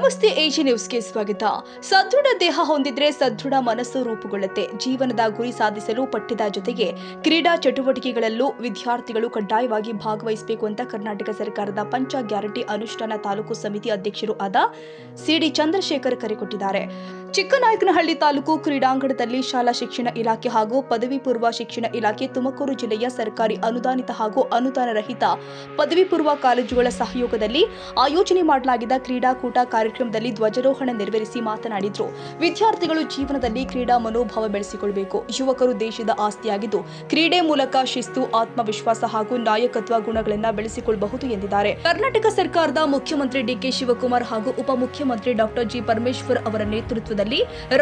ನಮಸ್ತೆ ಎಜಿ ನ್ಯೂಸ್ಗೆ ಸ್ವಾಗತ. ಸದೃಢ ದೇಹ ಹೊಂದಿದ್ರೆ ಸದೃಢ ಮನಸ್ಸು ರೂಪುಗೊಳ್ಳುತ್ತೆ. ಜೀವನದ ಗುರಿ ಸಾಧಿಸಲು ಪಠ್ಯದ ಜೊತೆಗೆ ಕ್ರೀಡಾ ಚಟುವಟಿಕೆಗಳಲ್ಲೂ ವಿದ್ಯಾರ್ಥಿಗಳು ಕಡ್ಡಾಯವಾಗಿ ಭಾಗವಹಿಸಬೇಕು ಅಂತ ಕರ್ನಾಟಕ ಸರ್ಕಾರದ ಪಂಚ ಗ್ಯಾರಂಟಿ ಅನುಷ್ಠಾನ ತಾಲೂಕು ಸಮಿತಿ ಅಧ್ಯಕ್ಷರು ಆದ ಸಿಡಿ ಚಂದ್ರಶೇಖರ್ ಕರೆ ಕೊಟ್ಟಿದ್ದಾರೆ. ಚಿಕ್ಕನಾಯಕನಹಳ್ಳಿ ತಾಲೂಕು ಕ್ರೀಡಾಂಗಣದಲ್ಲಿ ಶಾಲಾ ಶಿಕ್ಷಣ ಇಲಾಖೆ ಹಾಗೂ ಪದವಿ ಪೂರ್ವ ಶಿಕ್ಷಣ ಇಲಾಖೆ, ತುಮಕೂರು ಜಿಲ್ಲೆಯ ಸರ್ಕಾರಿ ಅನುದಾನಿತ ಹಾಗೂ ಅನುದಾನ ರಹಿತ ಪದವಿ ಪೂರ್ವ ಕಾಲೇಜುಗಳ ಸಹಯೋಗದಲ್ಲಿ ಆಯೋಜನೆ ಮಾಡಲಾಗಿದ್ದ ಕ್ರೀಡಾಕೂಟ ಕಾರ್ಯಕ್ರಮದಲ್ಲಿ ಧ್ವಜಾರೋಹಣ ನೆರವೇರಿಸಿ ಮಾತನಾಡಿದರು. ವಿದ್ಯಾರ್ಥಿಗಳು ಜೀವನದಲ್ಲಿ ಕ್ರೀಡಾ ಮನೋಭಾವ ಬೆಳೆಸಿಕೊಳ್ಳಬೇಕು. ಯುವಕರು ದೇಶದ ಆಸ್ತಿಯಾಗಿದ್ದು, ಕ್ರೀಡೆ ಮೂಲಕ ಶಿಸ್ತು, ಆತ್ಮವಿಶ್ವಾಸ ಹಾಗೂ ನಾಯಕತ್ವ ಗುಣಗಳನ್ನು ಬೆಳೆಸಿಕೊಳ್ಳಬಹುದು ಎಂದಿದ್ದಾರೆ. ಕರ್ನಾಟಕ ಸರ್ಕಾರದ ಮುಖ್ಯಮಂತ್ರಿ ಡಿಕೆ ಶಿವಕುಮಾರ್ ಹಾಗೂ ಉಪಮುಖ್ಯಮಂತ್ರಿ ಡಾಕ್ಟರ್ ಜಿ ಪರಮೇಶ್ವರ್ ಅವರ ನೇತೃತ್ವದಲ್ಲಿ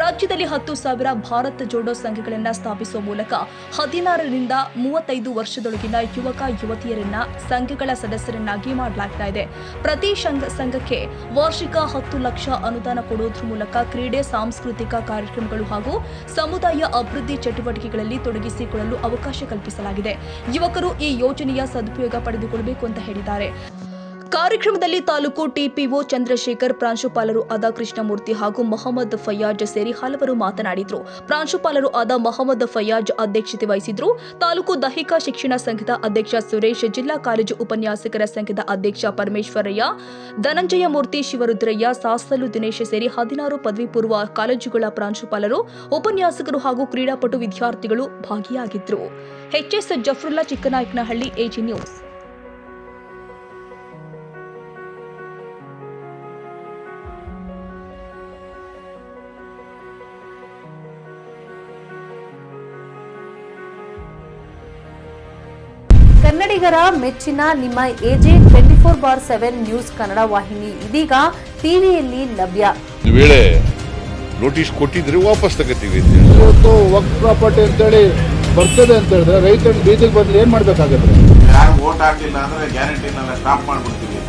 ರಾಜ್ಯದಲ್ಲಿ 10,000 ಭಾರತ್ ಜೋಡೋ ಸಂಘಗಳನ್ನು ಸ್ಥಾಪಿಸುವ ಮೂಲಕ 16 ರಿಂದ 35 ವರ್ಷದೊಳಗಿನ ಯುವಕ ಯುವತಿಯರನ್ನ ಸಂಘಗಳ ಸದಸ್ಯರನ್ನಾಗಿ ಮಾಡಲಾಗಿದೆ. ಪ್ರತಿ ಸಂಘಕ್ಕೆ ವಾರ್ಷಿಕ 10 ಲಕ್ಷ ಅನುದಾನ ಕೊಡುವುದರ ಮೂಲಕ ಕ್ರೀಡೆ, ಸಾಂಸ್ಕೃತಿಕ ಕಾರ್ಯಕ್ರಮಗಳು ಹಾಗೂ ಸಮುದಾಯ ಅಭಿವೃದ್ಧಿ ಚಟುವಟಿಕೆಗಳಲ್ಲಿ ತೊಡಗಿಸಿಕೊಳ್ಳಲು ಅವಕಾಶ ಕಲ್ಪಿಸಲಾಗಿದೆ. ಯುವಕರು ಈ ಯೋಜನೆಯ ಸದುಪಯೋಗ ಪಡೆದುಕೊಳ್ಳಬೇಕು ಅಂತ ಹೇಳಿದ್ದಾರೆ. ಕಾರ್ಯಕ್ರಮದಲ್ಲಿ ತಾಲೂಕು ಟಿಪಿಒ ಚಂದ್ರಶೇಖರ್, ಪ್ರಾಂಶುಪಾಲರು ಆದ ಕೃಷ್ಣಮೂರ್ತಿ ಹಾಗೂ ಮೊಹಮ್ಮದ್ ಫಯಾಜ್ ಸೇರಿ ಹಲವರು ಮಾತನಾಡಿದರು. ಪ್ರಾಂಶುಪಾಲರು ಆದ ಮೊಹಮ್ಮದ್ ಫಯಾಜ್ ಅಧ್ಯಕ್ಷತೆ ವಹಿಸಿದ್ರು. ತಾಲೂಕು ದೈಹಿಕ ಶಿಕ್ಷಣ ಸಂಘದ ಅಧ್ಯಕ್ಷ ಸುರೇಶ್, ಜಿಲ್ಲಾ ಕಾಲೇಜು ಉಪನ್ಯಾಸಕರ ಸಂಘದ ಅಧ್ಯಕ್ಷ ಪರಮೇಶ್ವರಯ್ಯ, ಧನಂಜಯ ಮೂರ್ತಿ, ಶಿವರುದ್ರಯ್ಯ, ಸಾಸಲು ದಿನೇಶ್ ಸೇರಿ 16 ಪದವಿ ಪೂರ್ವ ಕಾಲೇಜುಗಳ ಪ್ರಾಂಶುಪಾಲರು, ಉಪನ್ಯಾಸಕರು ಹಾಗೂ ಕ್ರೀಡಾಪಟು ವಿದ್ಯಾರ್ಥಿಗಳು ಭಾಗಿಯಾಗಿದ್ದರು. HS Zafarulla, Chikkanayakanahalli, AG news. ಕನ್ನಡಿಗರ ಮೆಚ್ಚಿನ ನಿಮ್ಮ ಎಜೆ 24/7 ನ್ಯೂಸ್ ಕನ್ನಡ ವಾಹಿನಿ ಇದೀಗ ಟಿವಿಯಲ್ಲಿ ಲಭ್ಯ. ವೇಳೆ ನೋಟಿಸ್ ಕೊಟ್ಟಿದ್ರೆ ವಾಪಸ್ ತಗೋತೀವಿ. ಇವತ್ತು ವಕ್ಫ್ ಪ್ರಾಪರ್ಟಿ ಅಂತೇಳಿ ಬರ್ತದೆ ಅಂತ ಹೇಳಿದ್ರೆ ರೈತರು ಬೀದಿಗೆ ಬಂದ್ರೆ ಏನ್ ಮಾಡ್ಬೇಕಾಗತ್ತೆ? ಯಾರು ವೋಟ್ ಹಾಕಿಲ್ಲ ಅಂದ್ರೆ ಗ್ಯಾರಂಟಿನೆಲ್ಲ ಸ್ಟಾಪ್ ಮಾಡ್ಬಿಡ್ತೀವಿ.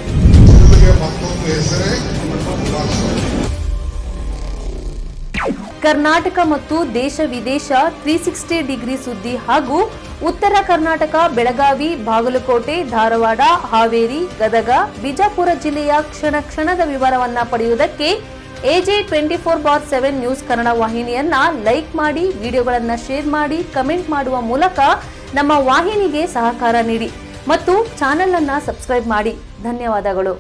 ಕರ್ನಾಟಕ ಮತ್ತು ದೇಶ ವಿದೇಶ 360 ಡಿಗ್ರಿ ಸುದ್ದಿ ಹಾಗೂ ಉತ್ತರ ಕರ್ನಾಟಕ, ಬೆಳಗಾವಿ, ಬಾಗಲಕೋಟೆ, ಧಾರವಾಡ, ಹಾವೇರಿ, ಗದಗ, ಬಿಜಾಪುರ ಜಿಲ್ಲೆಯ ಕ್ಷಣ ಕ್ಷಣದ ವಿವರವನ್ನ ಪಡೆಯುವುದಕ್ಕೆ ಎಜೆ 24/7 ನ್ಯೂಸ್ ಕನ್ನಡ ವಾಹಿನಿಯನ್ನ ಲೈಕ್ ಮಾಡಿ, ವಿಡಿಯೋಗಳನ್ನ ಶೇರ್ ಮಾಡಿ, ಕಮೆಂಟ್ ಮಾಡುವ ಮೂಲಕ ನಮ್ಮ ವಾಹಿನಿಗೆ ಸಹಕಾರ ನೀಡಿ ಮತ್ತು ಚಾನೆಲ್ ಅನ್ನ ಸಬ್ಸ್ಕ್ರೈಬ್ ಮಾಡಿ. ಧನ್ಯವಾದಗಳು.